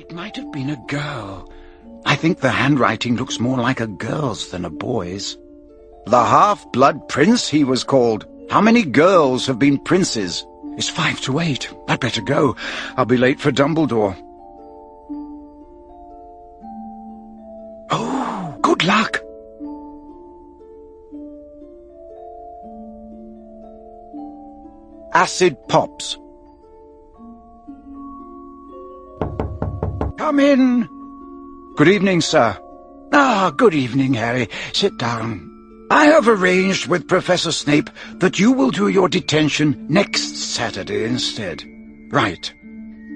It might have been a girl. I think the handwriting looks more like a girl's than a boy's. The half-blood prince, he was called. How many girls have been princes? It's 5 to 8. I'd better go. I'll be late for Dumbledore. Oh, good luck. Acid pops. Come in. Good evening, sir. Ah, good evening, Harry. Sit down. I have arranged with Professor Snape that you will do your detention next Saturday instead. Right.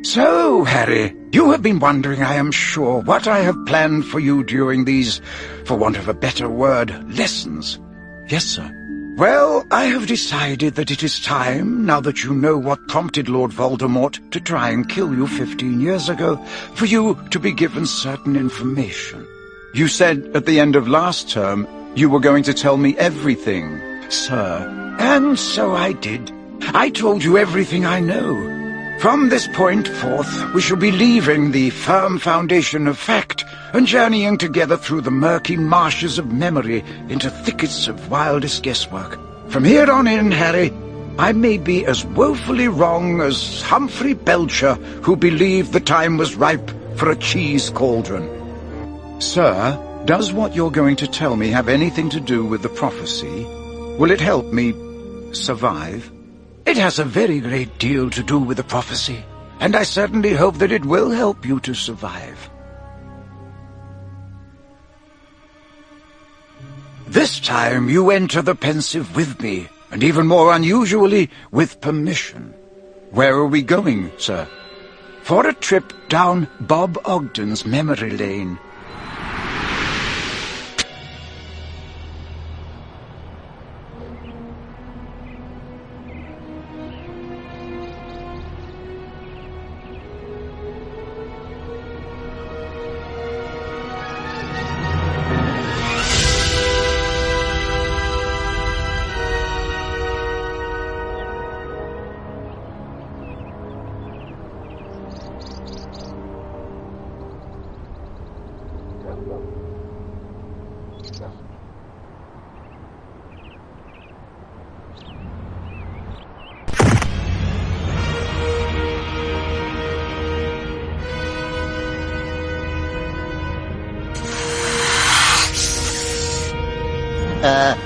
So, Harry, you have been wondering, I am sure, what I have planned for you during these, for want of a better word, lessons. Yes, sir. Well, I have decided that it is time, now that you know what prompted Lord Voldemort to try and kill you 15 years ago, for you to be given certain information. You said at the end of last term you were going to tell me everything, sir. And so I did. I told you everything I know. From this point forth, we shall be leaving the firm foundation of fact and journeying together through the murky marshes of memory into thickets of wildest guesswork. From here on in, Harry, I may be as woefully wrong as Humphrey Belcher, who believed the time was ripe for a cheese cauldron. Sir, does what you're going to tell me have anything to do with the prophecy? Will it help me survive? It has a very great deal to do with the prophecy, and I certainly hope that it will help you to survive. This time you enter the pensive with me, and even more unusually, with permission. Where are we going, sir? For a trip down Bob Ogden's memory lane.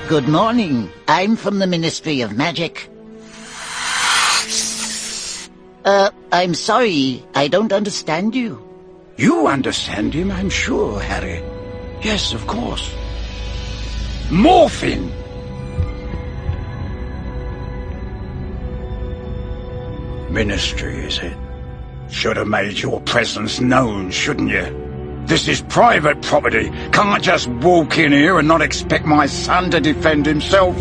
Good morning. I'm from the Ministry of Magic. I'm sorry, I don't understand you. You understand him, I'm sure, Harry. Yes, of course. Morphine! Ministry, is it? Should have made your presence known, shouldn't you? This is private property. Can't just walk in here and not expect my son to defend himself.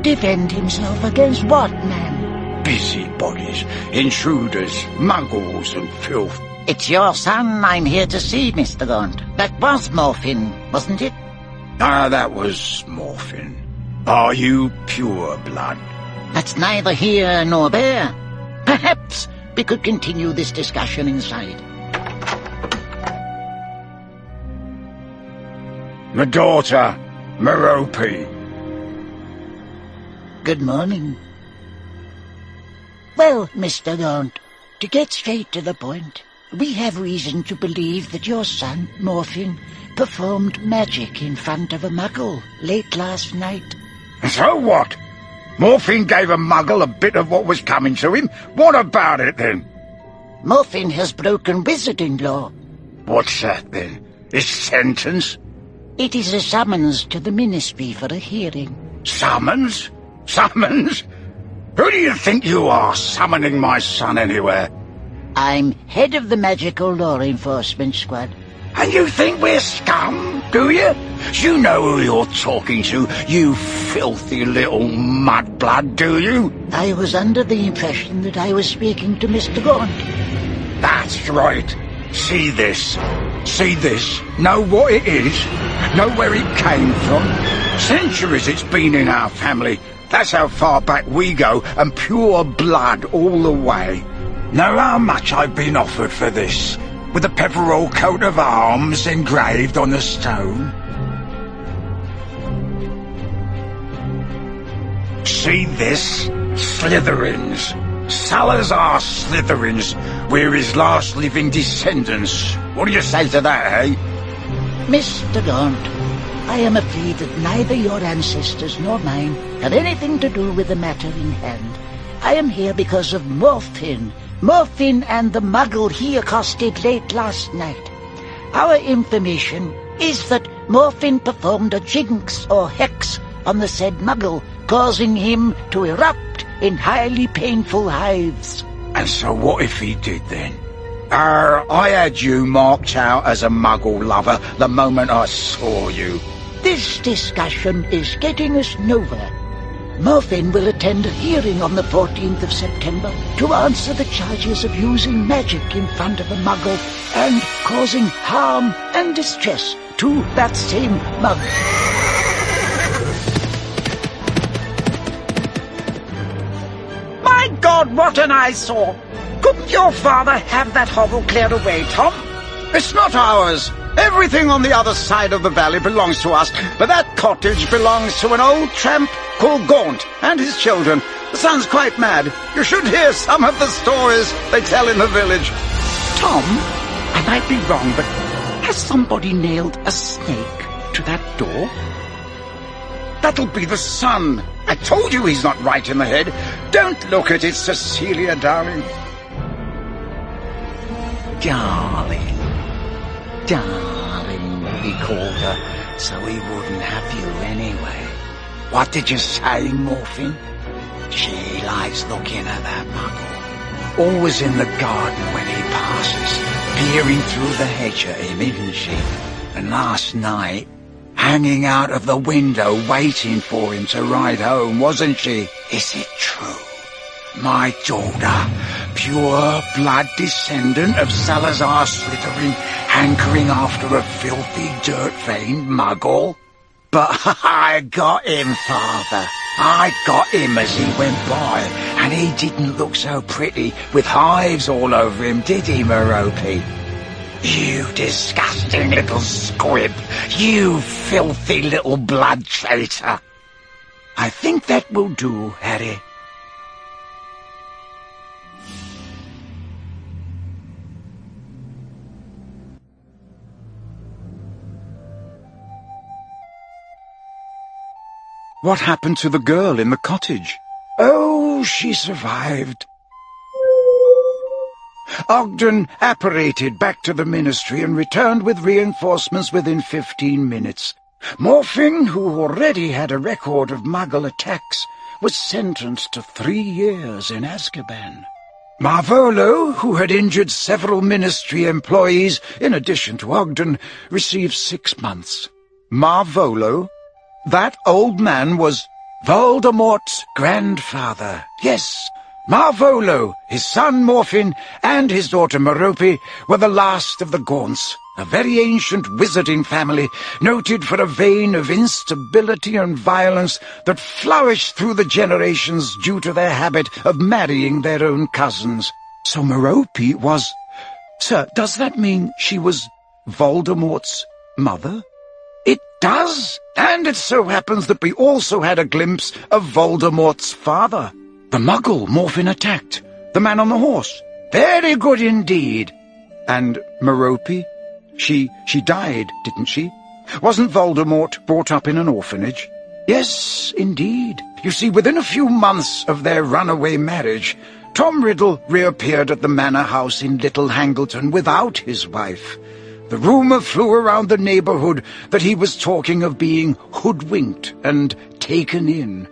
Defend himself against what, man? Busybodies, intruders, muggles and filth. It's your son I'm here to see, Mr. Gaunt. That was Morphine, wasn't it? Ah, that was Morphine. Are you pure blood? That's neither here nor there. Perhaps we could continue this discussion inside. My daughter, Merope. Good morning. Well, Mr. Gaunt, to get straight to the point, we have reason to believe that your son, Morphine, performed magic in front of a muggle late last night. So what? Morphine gave a muggle a bit of what was coming to him? What about it, then? Morphine has broken wizarding law. What's that, then? His sentence? It is a summons to the Ministry for a hearing. Summons? Summons? Who do you think you are, summoning my son anywhere? I'm head of the Magical Law Enforcement Squad. And you think we're scum, do you? You know who you're talking to, you filthy little mudblood, do you? I was under the impression that I was speaking to Mr. Gaunt. That's right. See this? See this? Know what it is? Know where it came from? Centuries it's been in our family. That's how far back we go, and pure blood all the way. Know how much I've been offered for this? with a Peveril coat of arms engraved on the stone. See this? Slytherins. Salazar Slytherins were his last living descendants. What do you say to that, eh? Mr. Gaunt, I am afraid that neither your ancestors nor mine have anything to do with the matter in hand. I am here because of Morfin. Morfin and the muggle he accosted late last night. Our information is that Morfin performed a jinx or hex on the said muggle, causing him to erupt in highly painful hives. And so what if he did then? I had you marked out as a muggle lover the moment I saw you. This discussion is getting us nowhere. Morfin will attend a hearing on the 14th of September to answer the charges of using magic in front of a muggle and causing harm and distress to that same muggle. My God, what an eyesore! Couldn't your father have that hovel cleared away, Tom? It's not ours. Everything on the other side of the valley belongs to us, but that cottage belongs to an old tramp called Gaunt and his children. The son's quite mad. You should hear some of the stories they tell in the village. Tom, I might be wrong, but has somebody nailed a snake to that door? That'll be the son. I told you he's not right in the head. Don't look at it, Cecilia, darling. Darling, he called her, so he wouldn't have you anyway. What did you say, Morfin? She likes looking at that muggle. Always in the garden when he passes, peering through the hedge at him, isn't she? And last night, hanging out of the window waiting for him to ride home, wasn't she? Is it true? My daughter, pure blood descendant of Salazar Slytherin, hankering after a filthy, dirt-veined muggle? But I got him, Father. I got him as he went by, and he didn't look so pretty with hives all over him, did he, Merope? You disgusting little squib! You filthy little blood traitor! I think that will do, Harry. What happened to the girl in the cottage? Oh, she survived. Ogden apparated back to the ministry and returned with reinforcements within 15 minutes. Morfin, who already had a record of muggle attacks, was sentenced to 3 years in Azkaban. Marvolo, who had injured several ministry employees in addition to Ogden, received 6 months. Marvolo? That old man was Voldemort's grandfather. Yes, Marvolo, his son Morfin, and his daughter Merope were the last of the Gaunts, a very ancient wizarding family noted for a vein of instability and violence that flourished through the generations due to their habit of marrying their own cousins. So Merope was... Sir, does that mean she was Voldemort's mother? It does, and it so happens that we also had a glimpse of Voldemort's father. The muggle Morfin attacked, the man on the horse. Very good indeed. And Merope? She died, didn't she? Wasn't Voldemort brought up in an orphanage? Yes, indeed. You see, within a few months of their runaway marriage, Tom Riddle reappeared at the manor house in Little Hangleton without his wife. The rumour flew around the neighbourhood that he was talking of being hoodwinked and taken in.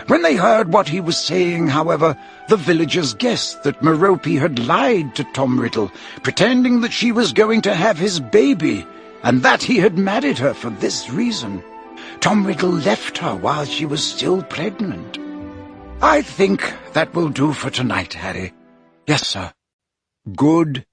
When they heard what he was saying, however, the villagers guessed that Merope had lied to Tom Riddle, pretending that she was going to have his baby, and that he had married her for this reason. Tom Riddle left her while she was still pregnant. I think that will do for tonight, Harry. Yes, sir. Good